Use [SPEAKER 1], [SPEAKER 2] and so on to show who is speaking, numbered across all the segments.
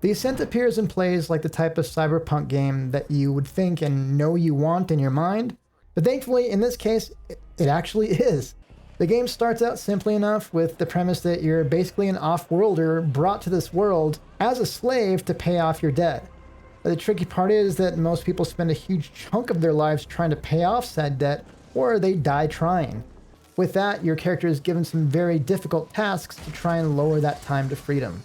[SPEAKER 1] The Ascent appears and plays like the type of cyberpunk game that you would think and know you want in your mind, but thankfully in this case, it actually is. The game starts out simply enough with the premise that you're basically an off-worlder brought to this world as a slave to pay off your debt. But the tricky part is that most people spend a huge chunk of their lives trying to pay off said debt, or they die trying. With that, your character is given some very difficult tasks to try and lower that time to freedom.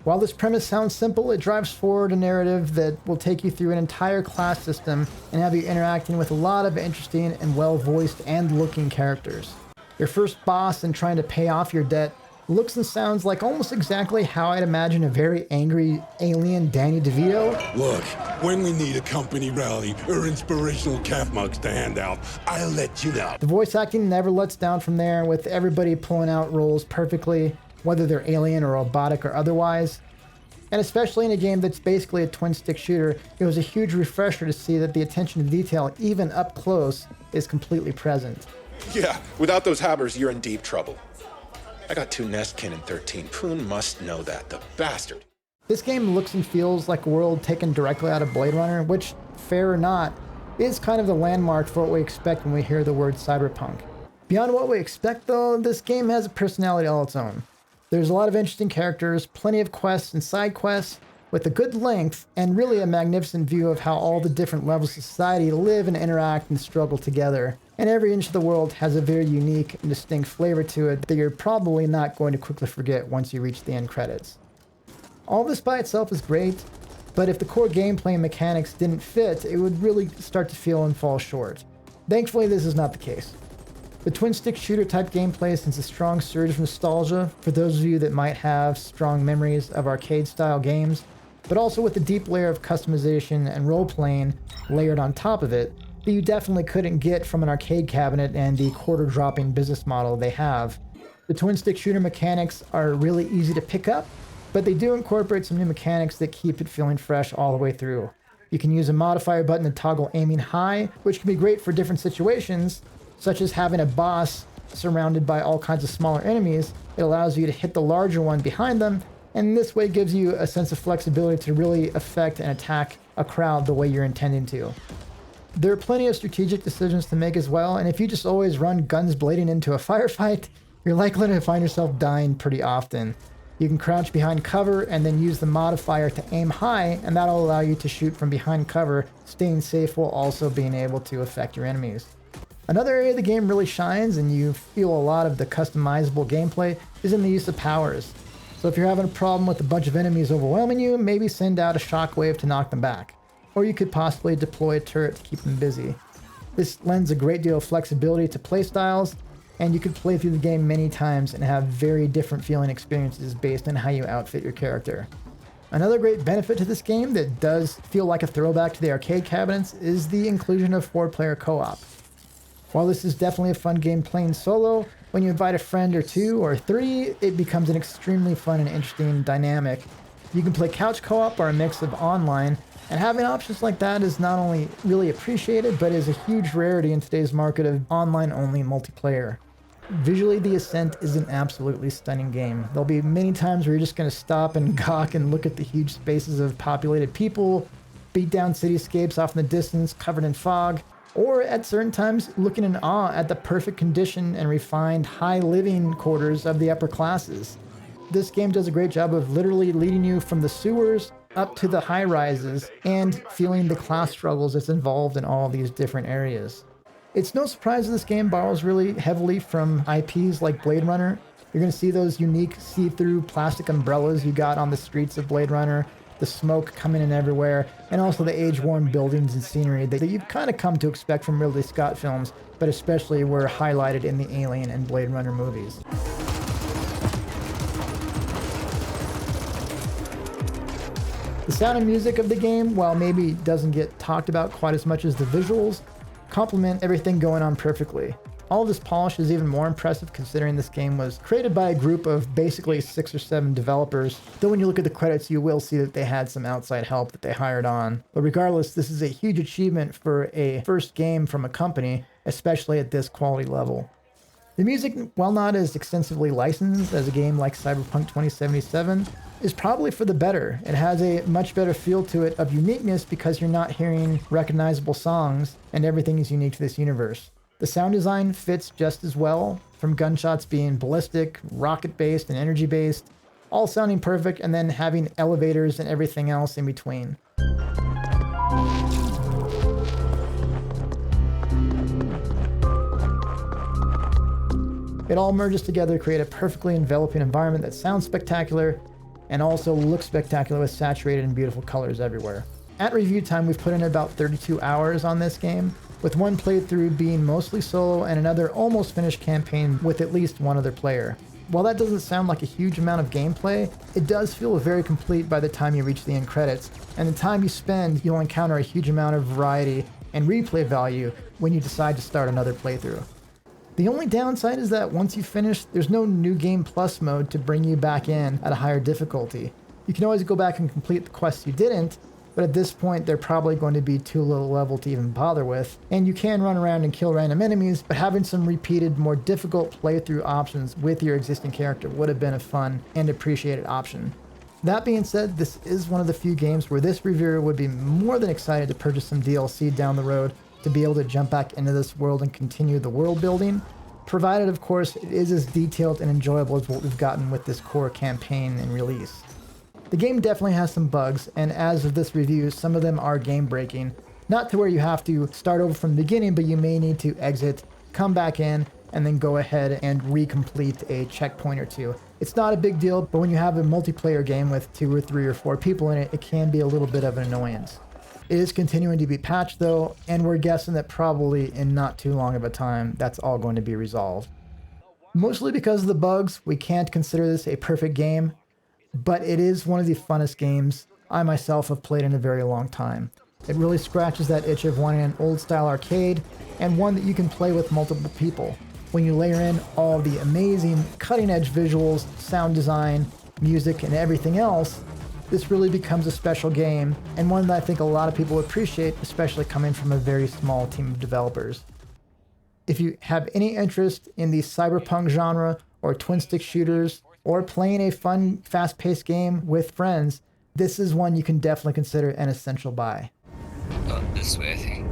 [SPEAKER 1] While this premise sounds simple, it drives forward a narrative that will take you through an entire class system and have you interacting with a lot of interesting and well-voiced and looking characters. Your first boss in trying to pay off your debt looks and sounds like almost exactly how I'd imagine a very angry alien Danny DeVito.
[SPEAKER 2] Look, when we need a company rally or inspirational calf mugs to hand out, I'll let you know.
[SPEAKER 1] The voice acting never lets down from there, with everybody pulling out roles perfectly, whether they're alien or robotic or otherwise. And especially in a game that's basically a twin-stick shooter, it was a huge refresher to see that the attention to detail, even up close, is completely present.
[SPEAKER 3] Yeah, without those hammers, you're in deep trouble. I got 2 Nestkin in 13. Poon must know that, the bastard.
[SPEAKER 1] This game looks and feels like a world taken directly out of Blade Runner, which, fair or not, is kind of the landmark for what we expect when we hear the word cyberpunk. Beyond what we expect, though, this game has a personality all its own. There's a lot of interesting characters, plenty of quests and side quests, with a good length, and really a magnificent view of how all the different levels of society live and interact and struggle together. And every inch of the world has a very unique and distinct flavor to it that you're probably not going to quickly forget once you reach the end credits. All this by itself is great, but if the core gameplay and mechanics didn't fit, it would really start to feel and fall short. Thankfully, this is not the case. The twin-stick shooter type gameplay sends a strong surge of nostalgia for those of you that might have strong memories of arcade-style games, but also with a deep layer of customization and role-playing layered on top of it that you definitely couldn't get from an arcade cabinet and the quarter-dropping business model they have. The twin-stick shooter mechanics are really easy to pick up, but they do incorporate some new mechanics that keep it feeling fresh all the way through. You can use a modifier button to toggle aiming high, which can be great for different situations, such as having a boss surrounded by all kinds of smaller enemies. It allows you to hit the larger one behind them, and this way gives you a sense of flexibility to really affect and attack a crowd the way you're intending to. There are plenty of strategic decisions to make as well, and if you just always run guns blading into a firefight, you're likely to find yourself dying pretty often. You can crouch behind cover and then use the modifier to aim high, and that'll allow you to shoot from behind cover, staying safe while also being able to affect your enemies. Another area the game really shines, and you feel a lot of the customizable gameplay, is in the use of powers. So if you're having a problem with a bunch of enemies overwhelming you, maybe send out a shockwave to knock them back. Or you could possibly deploy a turret to keep them busy. This lends a great deal of flexibility to playstyles, and you could play through the game many times and have very different feeling experiences based on how you outfit your character. Another great benefit to this game that does feel like a throwback to the arcade cabinets is the inclusion of 4-player co-op. While this is definitely a fun game playing solo, when you invite a friend or 2 or 3, it becomes an extremely fun and interesting dynamic. You can play couch co-op or a mix of online, and having options like that is not only really appreciated, but is a huge rarity in today's market of online-only multiplayer. Visually, The Ascent is an absolutely stunning game. There'll be many times where you're just going to stop and gawk and look at the huge spaces of populated people, beat down cityscapes off in the distance covered in fog, or at certain times looking in awe at the perfect condition and refined high living quarters of the upper classes. This game does a great job of literally leading you from the sewers up to the high rises and feeling the class struggles that's involved in all these different areas. It's no surprise that this game borrows really heavily from IPs like Blade Runner. You're going to see those unique see-through plastic umbrellas you got on the streets of Blade Runner, the smoke coming in everywhere, and also the age-worn buildings and scenery that you've kind of come to expect from Ridley Scott films, but especially were highlighted in the Alien and Blade Runner movies. The sound and music of the game, while maybe doesn't get talked about quite as much as the visuals, complement everything going on perfectly. All this polish is even more impressive considering this game was created by a group of basically 6 or 7 developers, though when you look at the credits you will see that they had some outside help that they hired on. But regardless, this is a huge achievement for a first game from a company, especially at this quality level. The music, while not as extensively licensed as a game like Cyberpunk 2077, is probably for the better. It has a much better feel to it of uniqueness because you're not hearing recognizable songs and everything is unique to this universe. The sound design fits just as well, from gunshots being ballistic, rocket-based, and energy-based, all sounding perfect, and then having elevators and everything else in between. It all merges together to create a perfectly enveloping environment that sounds spectacular and also looks spectacular with saturated and beautiful colors everywhere. At review time, we've put in about 32 hours on this game, with one playthrough being mostly solo and another almost finished campaign with at least one other player. While that doesn't sound like a huge amount of gameplay, it does feel very complete by the time you reach the end credits, and the time you spend, you'll encounter a huge amount of variety and replay value when you decide to start another playthrough. The only downside is that once you finish, there's no New Game Plus mode to bring you back in at a higher difficulty. You can always go back and complete the quests you didn't, but at this point they're probably going to be too low level to even bother with, and you can run around and kill random enemies, but having some repeated, more difficult playthrough options with your existing character would have been a fun and appreciated option. That being said, this is one of the few games where this reviewer would be more than excited to purchase some DLC down the road to be able to jump back into this world and continue the world building, provided of course it is as detailed and enjoyable as what we've gotten with this core campaign and release. The game definitely has some bugs, and as of this review, some of them are game breaking. Not to where you have to start over from the beginning, but you may need to exit, come back in, and then go ahead and recomplete a checkpoint or two. It's not a big deal, but when you have a multiplayer game with 2 or 3 or 4 people in it, it can be a little bit of an annoyance. It is continuing to be patched though, and we're guessing that probably in not too long of a time, that's all going to be resolved. Mostly because of the bugs, we can't consider this a perfect game, but it is one of the funnest games I myself have played in a very long time. It really scratches that itch of wanting an old style arcade, and one that you can play with multiple people. When you layer in all the amazing cutting edge visuals, sound design, music, and everything else, this really becomes a special game, and one that I think a lot of people appreciate, especially coming from a very small team of developers. If you have any interest in the cyberpunk genre, or twin stick shooters, or playing a fun, fast-paced game with friends, this is one you can definitely consider an essential buy.
[SPEAKER 4] This way, I think.